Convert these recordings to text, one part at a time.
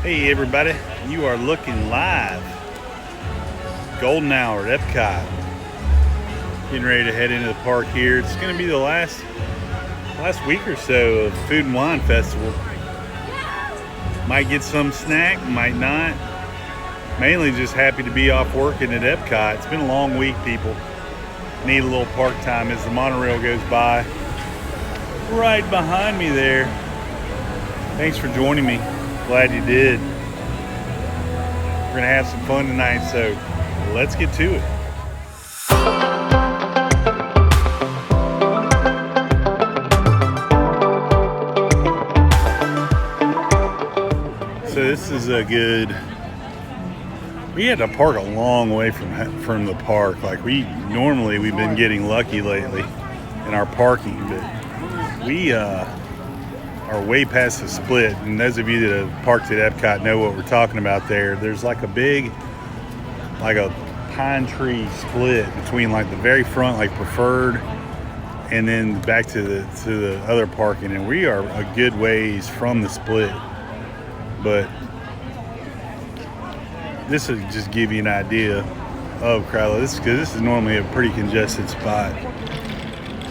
Hey everybody, you are looking live. Golden hour at EPCOT. Getting ready to head into the park here. It's going to be the last week or so of Food and Wine Festival. Might get some snack, might not. Mainly just happy to be off working at EPCOT. It's been a long week, people. Need a little park time as the monorail goes by. Right behind me there. Thanks for joining me. Glad you did. We're gonna have some fun tonight, so let's get to it. So this is a good. We had to park a long way from the park. Like we've been getting lucky lately in our parking, but we are way past the split. And those of you that have parked at EPCOT know what we're talking about there. There's like a pine tree split between like the very front, like preferred, and then back to the other parking. And we are a good ways from the split. But this will just give you an idea of crowd. This is normally a pretty congested spot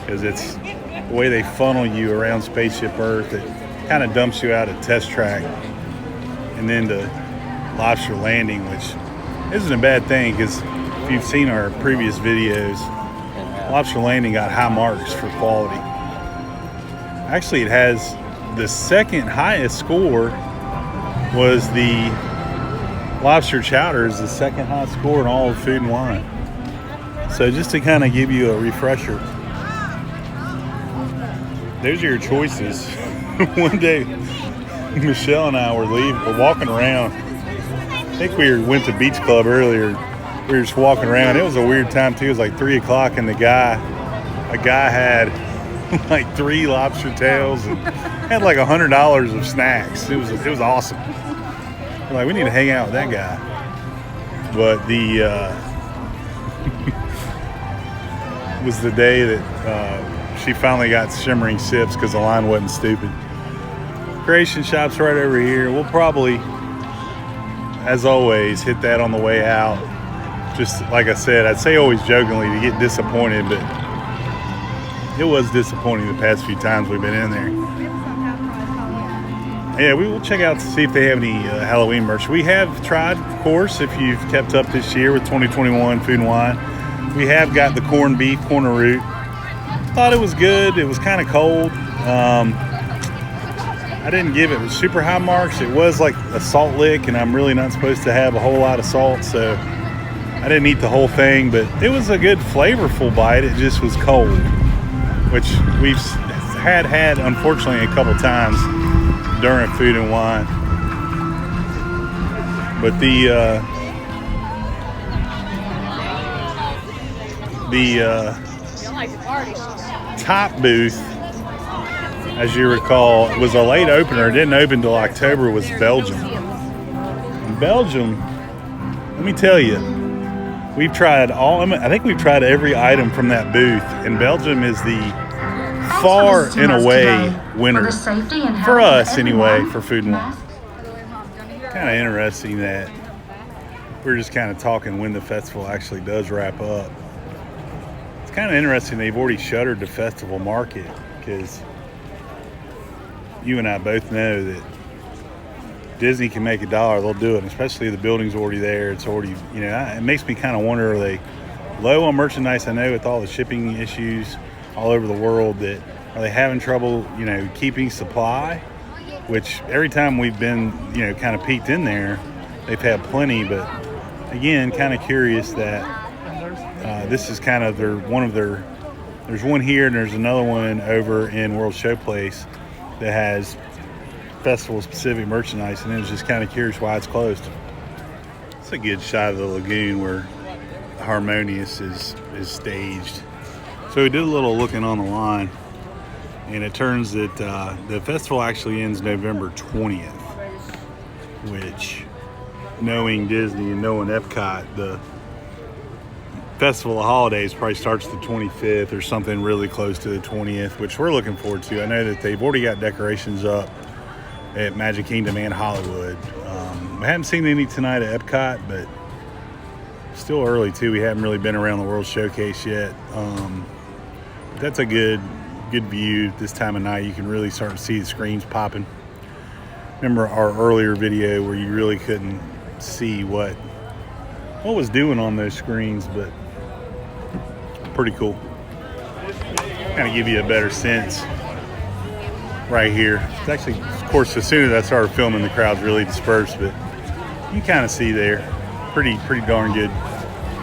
because it's the way they funnel you around Spaceship Earth. It kind of dumps you out at Test Track and then to Lobster Landing, which isn't a bad thing because if you've seen our previous videos, Lobster Landing got high marks for quality. Actually, it has the second highest score was the Lobster Chowder is the second highest score in all of Food and Wine. So just to kind of give you a refresher, those are your choices. One day, Michelle and I we're walking around. I think we went to Beach Club earlier. We were just walking around. It was a weird time too. It was like 3 o'clock, and a guy had like 3 lobster tails and had like $100 of snacks. It was awesome. We're like, we need to hang out with that guy. But was the day that she finally got shimmering sips because the line wasn't stupid. Creation Shop's right over here. We'll probably, as always, hit that on the way out. Just like I said, I'd say always jokingly to get disappointed, but it was disappointing the past few times we've been in there. Yeah, we will check out to see if they have any Halloween merch. We have tried, of course, if you've kept up this year with 2021 Food and Wine. We have got the corned beef corner root. Thought it was good. It was kind of cold. I didn't give it super high marks. It was like a salt lick, and I'm really not supposed to have a whole lot of salt, so I didn't eat the whole thing. But it was a good flavorful bite. It just was cold, which we've had unfortunately a couple times during Food and Wine. But the top booth, as you recall, was a late opener. It didn't open until October. Was Belgium. And Belgium, let me tell you, we've tried I think we've tried every item from that booth, and Belgium is the far and away winner for us anyway for Food and Wine. Kind of interesting that we're just kind of talking when the festival actually does wrap up. It's kind of interesting they've already shuttered the festival market, because you and I both know that Disney can make $1, they'll do it, especially if the building's already there. It's already, it makes me kind of wonder, are they low on merchandise? I know with all the shipping issues all over the world, that are they having trouble, keeping supply? Which every time we've been, kind of peeked in there, they've had plenty. But again, kind of curious that this is kind of there's one here and there's another one over in World Showplace that has festival specific merchandise, and it was just kind of curious why it's closed. It's a good shot of the lagoon where Harmonious is staged. So we did a little looking on the line, and it turns that the festival actually ends November 20th, which, knowing Disney and knowing EPCOT, the Festival of Holidays probably starts the 25th or something really close to the 20th, which we're looking forward to. I know that they've already got decorations up at Magic Kingdom and Hollywood. We haven't seen any tonight at EPCOT, but still early too. We haven't really been around the World Showcase yet. But that's a good view this time of night. You can really start to see the screens popping. Remember our earlier video where you really couldn't see what was doing on those screens, but pretty cool. Kind of give you a better sense right here. It's actually, of course, as soon as I started filming, the crowd's really dispersed, but you kind of see there pretty darn good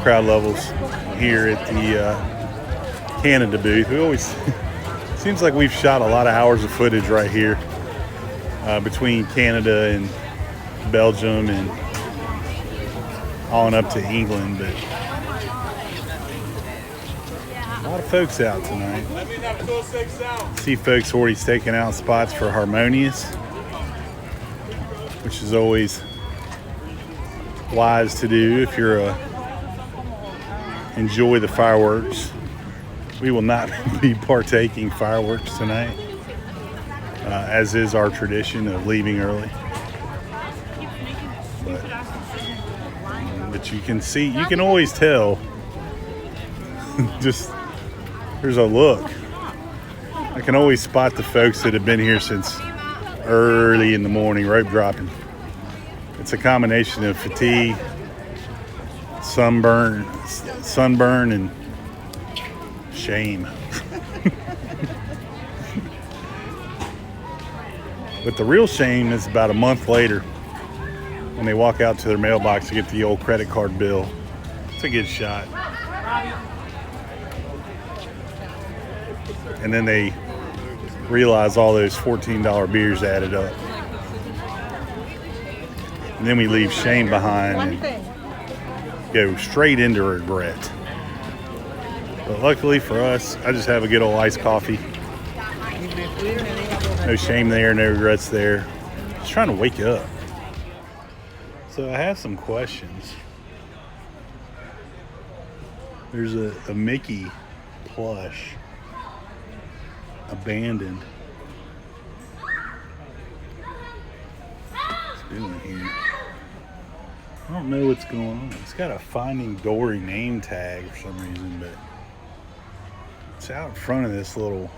crowd levels here at the Canada booth. We always seems like we've shot a lot of hours of footage right here between Canada and Belgium and on up to England, but a lot of folks out tonight. See folks already staking out spots for Harmonious, which is always wise to do if you're enjoy the fireworks. We will not be partaking fireworks tonight, as is our tradition of leaving early. But you can see, you can always tell. Just there's a look. I can always spot the folks that have been here since early in the morning, rope dropping. It's a combination of fatigue, sunburn, and shame. But the real shame is about a month later when they walk out to their mailbox to get the old credit card bill. It's a good shot. And then they realize all those $14 beers added up. And then we leave shame behind and go straight into regret. But luckily for us, I just have a good old iced coffee. No shame there, no regrets there. Just trying to wake up. So I have some questions. There's a Mickey plush abandoned. What's it doing here? I don't know what's going on. It's got a Finding Dory name tag for some reason, but it's out in front of this little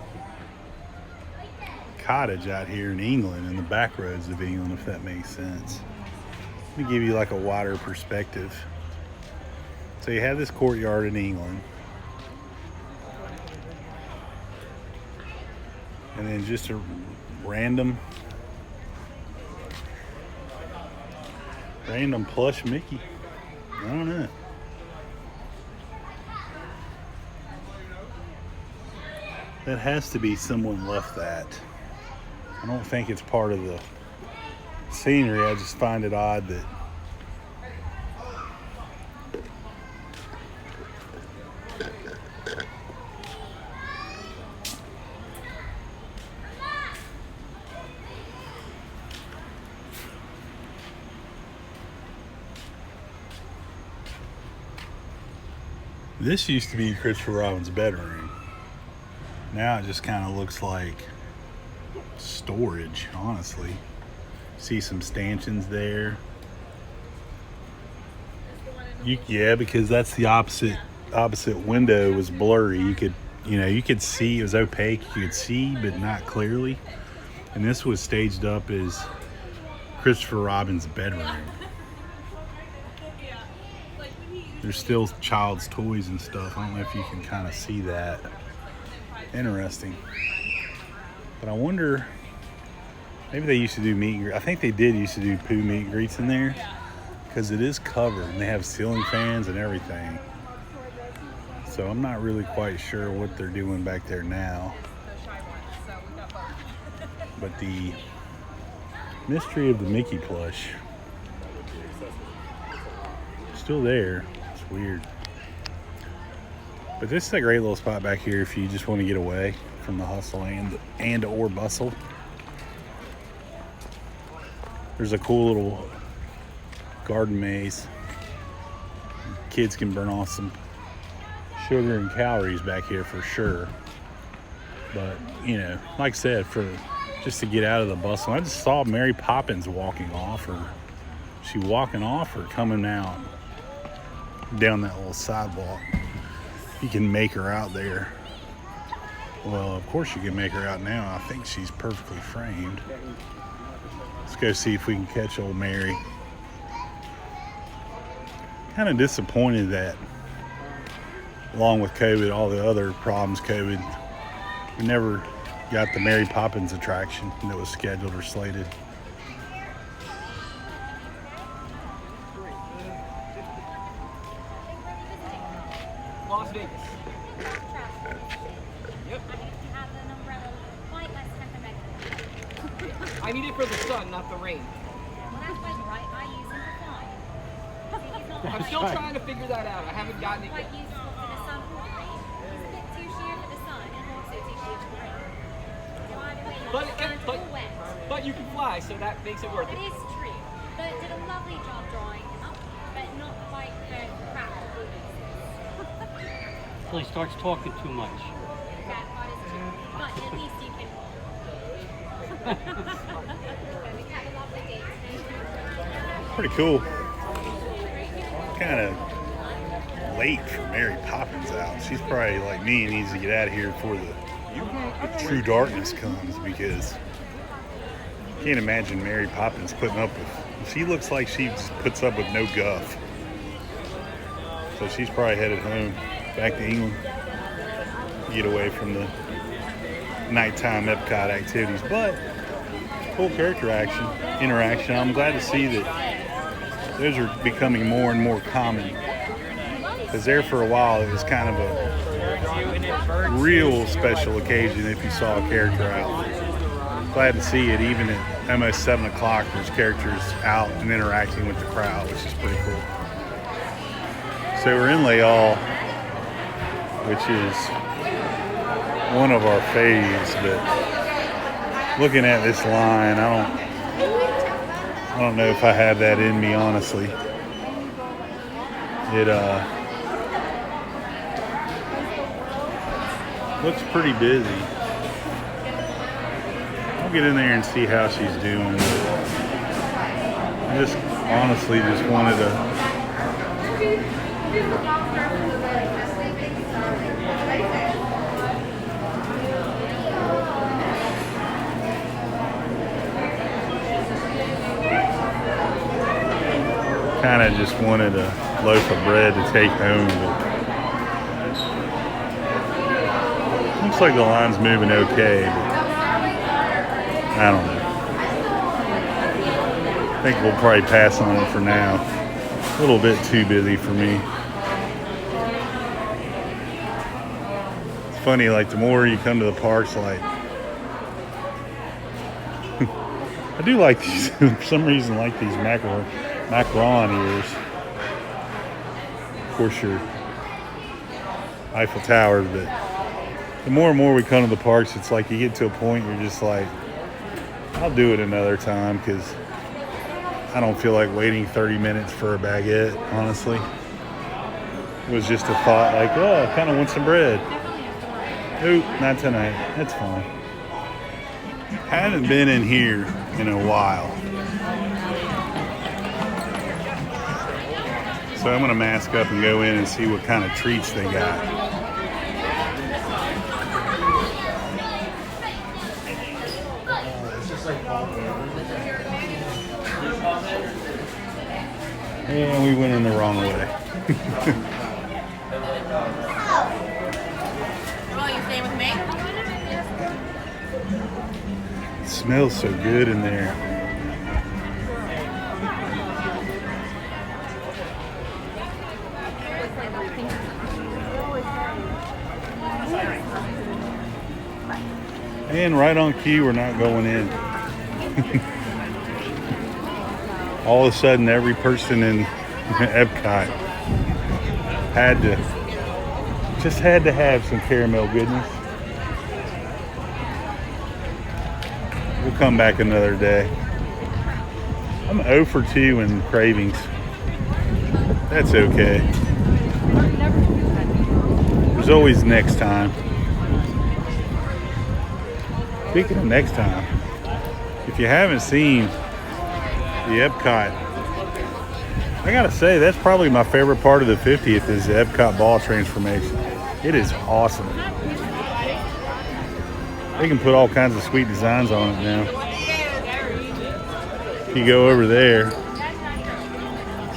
cottage out here in England, in the back roads of England, if that makes sense. Let me give you like a wider perspective. So you have this courtyard in England, and then just a random plush Mickey. I don't know. That has to be someone left that. I don't think it's part of the scenery. I just find it odd that this used to be Christopher Robin's bedroom. Now it just kind of looks like storage, honestly. See some stanchions there. Yeah, because that's the opposite window was blurry. You could see, it was opaque. You could see, but not clearly. And this was staged up as Christopher Robin's bedroom. There's still child's toys and stuff. I don't know if you can kind of see that. Interesting. But I wonder, maybe they used to do meet and greet. I think they did used to do poo meet and greets in there, because it is covered and they have ceiling fans and everything. So I'm not really quite sure what they're doing back there now. But the mystery of the Mickey plush still there. It's weird. But this is a great little spot back here if you just want to get away from the hustle and or bustle. There's a cool little garden maze. Kids can burn off some sugar and calories back here for sure. But, you know, like I said, for just to get out of the bustle. I just saw Mary Poppins walking off, or She walking off or coming out down that little sidewalk? You can make her out there. Well, of course you can make her out now. I think she's perfectly framed. Let's go see if we can catch old Mary. Kind of disappointed that, along with COVID, all the other problems COVID, we never got the Mary Poppins attraction that was scheduled or slated. Las Vegas. Yep. I need it for the sun, not the rain. Well, that's quite right. I use it for flying. I'm still trying to figure that out. I haven't gotten it Quite yet. useful for the sun or the rain. It's a bit too sheer for the sun and also too sheer for the rain. So either way, you want sun or wet. But you can fly, so that makes it worth That it. is true. But did a lovely job drawing him up, but not quite the practical uses. Till he starts talking too much. That part is true. But at least you can walk. We have a lovely day today. Pretty cool. Kind of late for Mary Poppins out. She's probably like me and needs to get out of here before the true darkness comes, because I can't imagine Mary Poppins putting up with. She looks like she just puts up with no guff. So she's probably headed home, back to England, get away from the nighttime EPCOT activities. But cool character interaction. I'm glad to see that those are becoming more and more common. Because there for a while it was kind of a real special occasion if you saw a character out. Glad to see it even at almost 7 o'clock. There's characters out and interacting with the crowd, which is pretty cool. So we're in Layal, which is one of our faves, but looking at this line, I don't know if I have that in me, honestly. It looks pretty busy. I'll get in there and see how she's doing. I just honestly just wanted to kind of just wanted a loaf of bread to take home. But looks like the line's moving okay, but I don't know. I think we'll probably pass on it for now. A little bit too busy for me. It's funny, like the more you come to the parks, like I do like these, for some reason, like these macaron ears. Of course, your Eiffel Tower, but the more and more we come to the parks, it's like you get to a point you're just like, I'll do it another time, because I don't feel like waiting 30 minutes for a baguette, honestly. It was just a thought, like, oh, I kind of want some bread. Nope, not tonight. That's fine. Haven't been in here in a while. So I'm going to mask up and go in and see what kind of treats they got. And we went in the wrong way. Well, you staying with me? It smells so good in there. And right on cue, we're not going in. All of a sudden, every person in EPCOT had to have some caramel goodness. We'll come back another day. I'm 0 for 2 in cravings. That's okay. There's always next time. Speaking of next time, if you haven't seen the EPCOT I gotta say, that's probably my favorite part of the 50th is the EPCOT ball transformation. It is awesome. They can put all kinds of sweet designs on it now. If you go over there,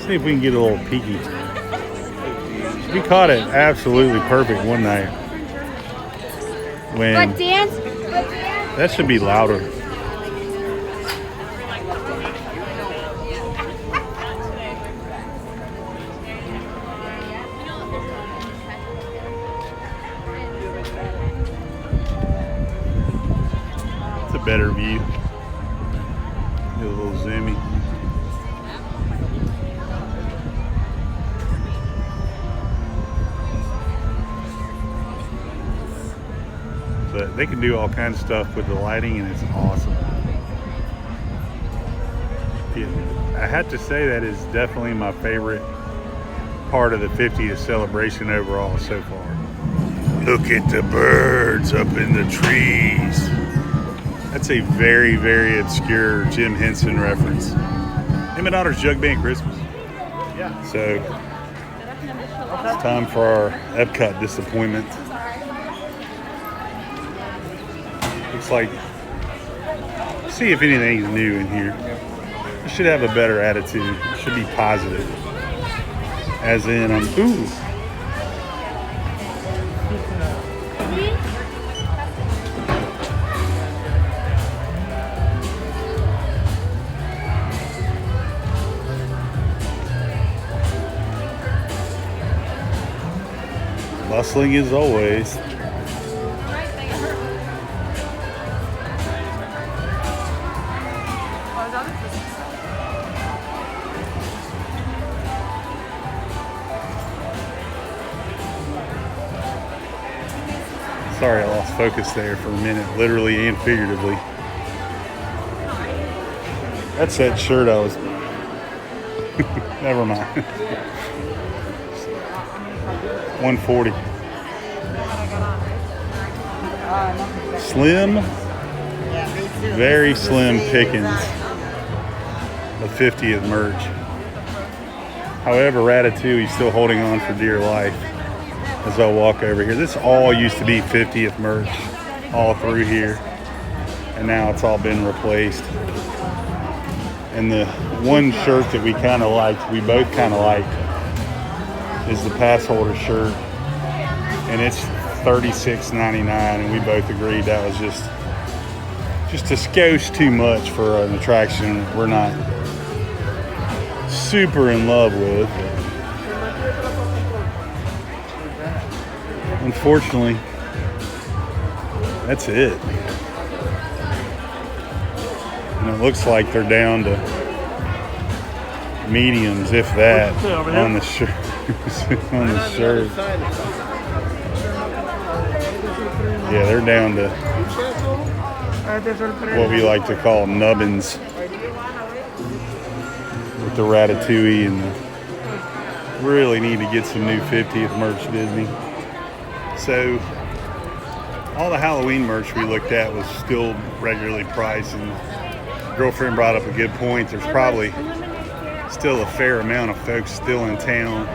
see if we can get a little peeky. We caught it absolutely perfect one night. When that should be louder. It's a better view. Get a little zoomy. But they can do all kinds of stuff with the lighting, and it's awesome. I have to say that is definitely my favorite part of the 50th celebration overall so far. Look at the birds up in the trees. That's a very, very obscure Jim Henson reference. Him and daughter's Jug Band Christmas. Yeah. So it's time for our EPCOT Disappointment. Looks like, see if anything's new in here. You should have a better attitude. It should be positive. As in, ooh. Bustling as always. Sorry, I lost focus there for a minute, literally and figuratively. That's that shirt I was... Never mind. 140. Slim, very slim pickings of 50th merch. However, Ratatouille's still holding on for dear life as I walk over here. This all used to be 50th merch all through here, and now it's all been replaced. And the one shirt that we kind of liked, we both kind of liked, is the pass holder shirt, and it's $36.99, and we both agreed that was just a skosh too much for an attraction we're not super in love with. Unfortunately, that's it. And it looks like they're down to mediums, if that, on the shirt. On the shirt. Yeah, they're down to what we like to call nubbins with the Ratatouille, and really need to get some new 50th merch, Disney. So all the Halloween merch we looked at was still regularly priced, and girlfriend brought up a good point. There's probably still a fair amount of folks still in town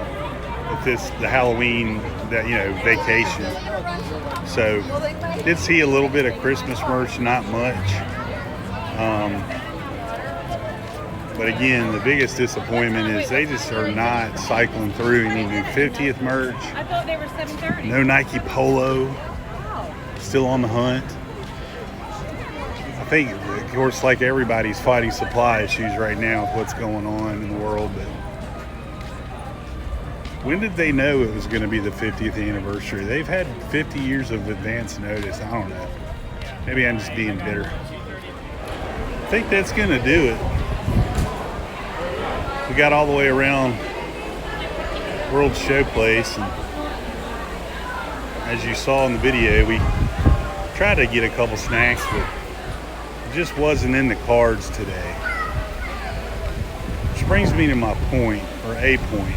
with the Halloween vacation. So did see a little bit of Christmas merch, not much. But again, the biggest disappointment is they just are not cycling through any new 50th merch. I thought they were 7:30. No Nike Polo. Still on the hunt. I think, of course, like everybody's fighting supply issues right now with what's going on in the world. But when did they know it was going to be the 50th anniversary? They've had 50 years of advance notice. I don't know. Maybe I'm just being bitter. I think that's going to do it. We got all the way around World Showplace, and as you saw in the video, we tried to get a couple snacks, but it just wasn't in the cards today. Which brings me to my point, or a point.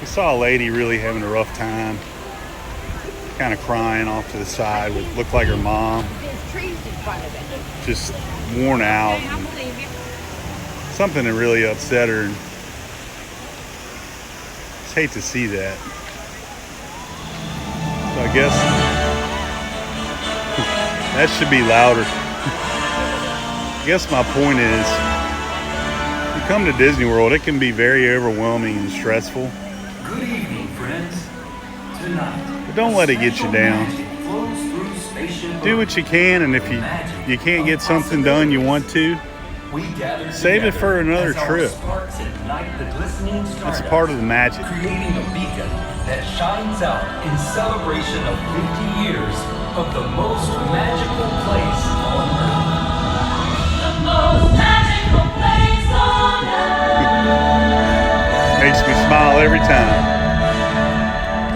We saw a lady really having a rough time, kind of crying off to the side, with looked like her mom, just worn out. Something that really upset her. And hate to see that. So I guess that should be louder. I guess my point is, you come to Disney World, it can be very overwhelming and stressful. Good evening, friends. Tonight, But don't let it get you down. Do what you can, and if you can't get something done you want to, save it for another trip. That's part of the magic. Creating a beacon that shines out in celebration of 50 years of the most magical place on earth. The most magical place on earth. Makes me smile every time.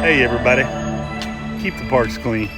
Hey everybody, keep the parks clean.